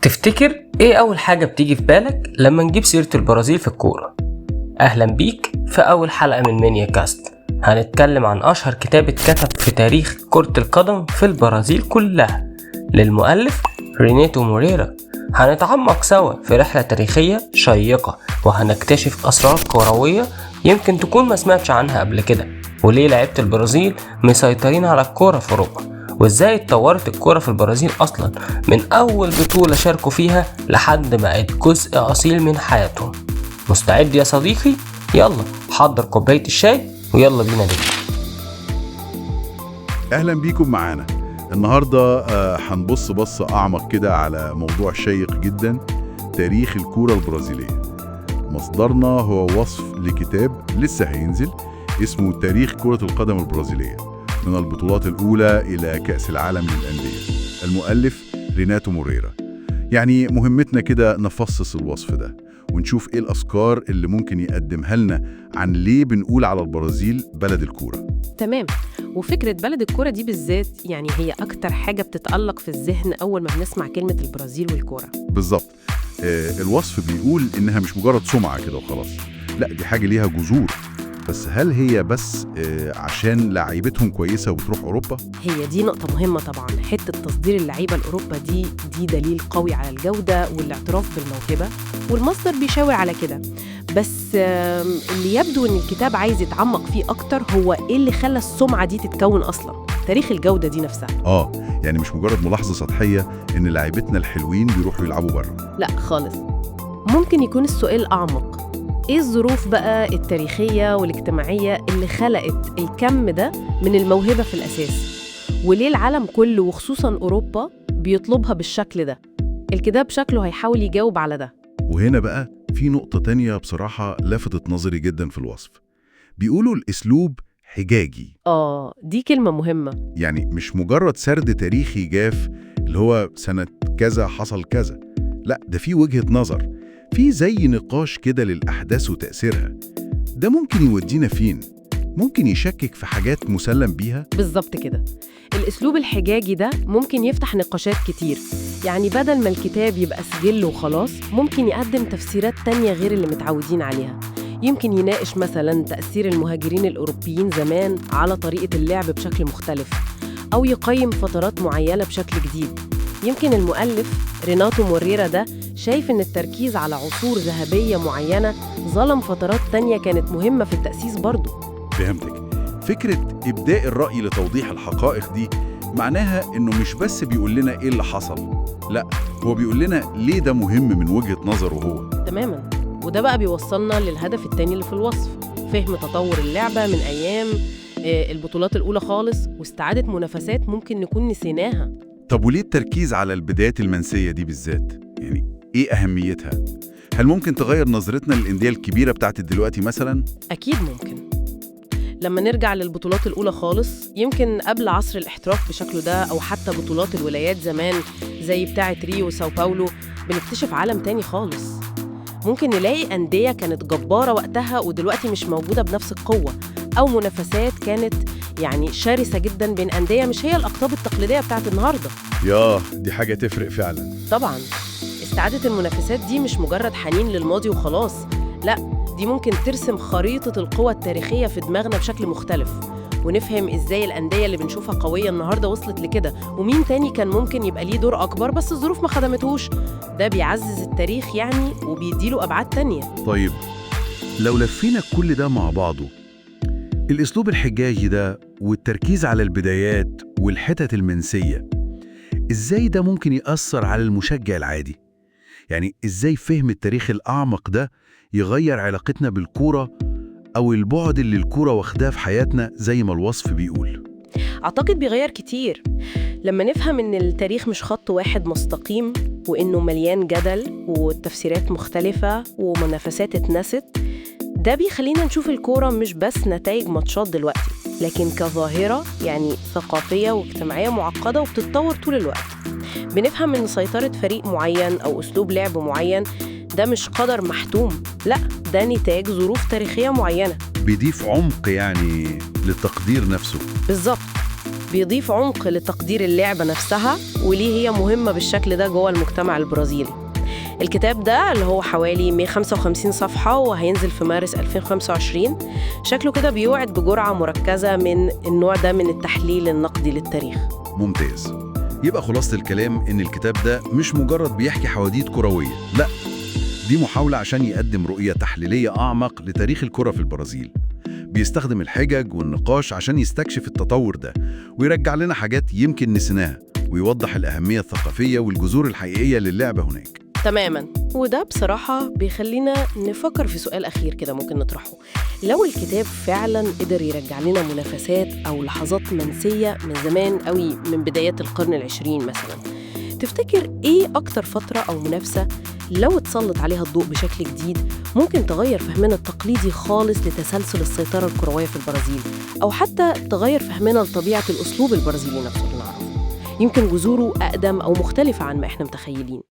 تفتكر ايه اول حاجة بتيجي في بالك لما نجيب سيرة البرازيل في الكورة؟ اهلا بيك في اول حلقة من مينيا كاست. هنتكلم عن اشهر كتاب اتكتب في تاريخ كرة القدم في البرازيل كلها للمؤلف ريناتو موريرا. هنتعمق سوا في رحلة تاريخية شيقة وهنكتشف اسرار كروية يمكن تكون ما سمعتش عنها قبل كده، وليه لعيبة البرازيل مسيطرين على الكورة في اوروبا، وازاي اتطورت الكورة في البرازيل اصلا من اول بطولة شاركوا فيها لحد ما بقت جزء اصيل من حياتهم. مستعد يا صديقي؟ يلا حضر كوباية الشاي ويلا بينا نبدأ. أهلا بيكم معانا النهاردة. هنبص بصة أعمق كده على موضوع شيق جدا، تاريخ الكورة البرازيلية. مصدرنا هو وصف لكتاب لسه هينزل اسمه تاريخ كرة القدم البرازيلية من البطولات الأولى إلى كأس العالم للأندية. المؤلف ريناتو موريرا. يعني مهمتنا كده نفصص الوصف ده ونشوف إيه الأفكار اللي ممكن يقدمها لنا عن ليه بنقول على البرازيل بلد الكورة. تمام. وفكرة بلد الكورة دي بالذات يعني هي أكتر حاجة بتتألق في الذهن أول ما بنسمع كلمة البرازيل والكورة. بالظبط. الوصف بيقول إنها مش مجرد سمعة كده وخلاص، لا دي حاجة ليها جذور. بس هل هي بس عشان لعيبتهم كويسة وبتروح أوروبا؟ هي دي نقطة مهمة طبعاً. حتة تصدير اللعيبة لأوروبا دي دليل قوي على الجودة والاعتراف بالموهبة، والمصدر بيشاور على كده. بس اللي يبدو إن الكتاب عايز يتعمق فيه أكتر هو إيه اللي خلى السمعة دي تتكون أصلاً، تاريخ الجودة دي نفسها. يعني مش مجرد ملاحظة سطحية إن لعيبتنا الحلوين بيروحوا يلعبوا بره. لا خالص، ممكن يكون السؤال أعمق. إيه الظروف بقى التاريخية والاجتماعية اللي خلقت الكم ده من الموهبة في الأساس؟ وليه العالم كله وخصوصاً أوروبا بيطلبها بالشكل ده؟ الكتاب شكله هيحاول يجاوب على ده. وهنا بقى في نقطة تانية بصراحة لفتت نظري جدا في الوصف. بيقولوا الأسلوب حجاجي. دي كلمة مهمة. يعني مش مجرد سرد تاريخي جاف اللي هو سنة كذا حصل كذا، لا ده في وجهة نظر، في زي نقاش كده للأحداث وتأثيرها. ده ممكن يودينا فين؟ ممكن يشكك في حاجات مسلم بيها؟ بالظبط كده. الأسلوب الحجاجي ده ممكن يفتح نقاشات كتير. يعني بدل ما الكتاب يبقى سجل وخلاص، ممكن يقدم تفسيرات تانية غير اللي متعودين عليها. يمكن يناقش مثلا تأثير المهاجرين الأوروبيين زمان على طريقة اللعب بشكل مختلف، أو يقيم فترات معينة بشكل جديد. يمكن المؤلف ريناتو موريرا ده شايف إن التركيز على عصور ذهبية معينة ظلم فترات تانية كانت مهمة في التأسيس برضو. فهمتك. فكرة إبداء الرأي لتوضيح الحقائق دي معناها إنه مش بس بيقول لنا إيه اللي حصل، لا هو بيقول لنا ليه ده مهم من وجهة نظره هو. تماما. وده بقى بيوصلنا للهدف التاني اللي في الوصف، فهم تطور اللعبة من أيام البطولات الأولى خالص، واستعادة منافسات ممكن نكون نسيناها. طب وليه التركيز على البدايات المنسية دي بالذات؟ يعني إيه أهميتها؟ هل ممكن تغير نظرتنا للأندية الكبيرة بتاعت دلوقتي مثلا؟ أكيد ممكن. لما نرجع للبطولات الأولى خالص، يمكن قبل عصر الاحتراف بشكله ده، أو حتى بطولات الولايات زمان زي بتاعة ريو وساو باولو، بنكتشف عالم تاني خالص. ممكن نلاقي أندية كانت جبارة وقتها ودلوقتي مش موجودة بنفس القوة، أو منافسات كانت يعني شرسة جدا بين أندية مش هي الأقطاب التقليدية بتاعت النهاردة. دي حاجة تفرق فعلا. طبعا استعادة المنافسات دي مش مجرد حنين للماضي وخلاص، لا دي ممكن ترسم خريطة القوى التاريخية في دماغنا بشكل مختلف، ونفهم إزاي الأندية اللي بنشوفها قوية النهاردة وصلت لكده، ومين تاني كان ممكن يبقى ليه دور أكبر بس الظروف ما خدمتهوش. ده بيعزز التاريخ يعني وبيديله أبعاد تانية. طيب لو لفينا كل ده مع بعضه، الأسلوب الحجاجي ده والتركيز على البدايات والحتت المنسية، إزاي ده ممكن يأثر على المشجع العادي؟ يعني إزاي فهم التاريخ الأعمق ده يغير علاقتنا بالكورة أو البعد اللي الكورة واخداه في حياتنا زي ما الوصف بيقول؟ أعتقد بيغير كتير. لما نفهم إن التاريخ مش خط واحد مستقيم، وإنه مليان جدل وتفسيرات مختلفة ومنافسات اتنست، ده بيخلينا نشوف الكورة مش بس نتائج ماتشات دلوقتي، لكن كظاهرة يعني ثقافية واجتماعية معقدة وبتتطور طول الوقت. بنفهم إن سيطرة فريق معين أو أسلوب لعب معين ده مش قدر محتوم، لا ده نتاج ظروف تاريخية معينة. بيضيف عمق يعني للتقدير نفسه. بالظبط، بيضيف عمق لتقدير اللعبة نفسها وليه هي مهمة بالشكل ده جوه المجتمع البرازيلي. الكتاب ده اللي هو حوالي 155 صفحة وهينزل في مارس 2025 شكله كده بيوعد بجرعة مركزة من النوع ده من التحليل النقدي للتاريخ. ممتاز. يبقى خلاصة الكلام إن الكتاب ده مش مجرد بيحكي حواديت كروية، لا، دي محاولة عشان يقدم رؤية تحليلية أعمق لتاريخ الكرة في البرازيل. بيستخدم الحجج والنقاش عشان يستكشف التطور ده ويرجع لنا حاجات يمكن نسيناها، ويوضح الأهمية الثقافية والجذور الحقيقية للعبة هناك. تماماً، وده بصراحة بيخلينا نفكر في سؤال أخير كده ممكن نطرحه. لو الكتاب فعلاً قدر يرجع لنا منافسات أو لحظات منسية من زمان قوي من بدايات القرن العشرين مثلاً، تفتكر إيه أكتر فترة أو منافسة لو اتسلط عليها الضوء بشكل جديد ممكن تغير فهمنا التقليدي خالص لتسلسل السيطرة الكروية في البرازيل، أو حتى تغير فهمنا لطبيعة الأسلوب البرازيلي نفسه اللي نعرفه؟ يمكن جذوره أقدم أو مختلفة عن ما إحنا متخيلين.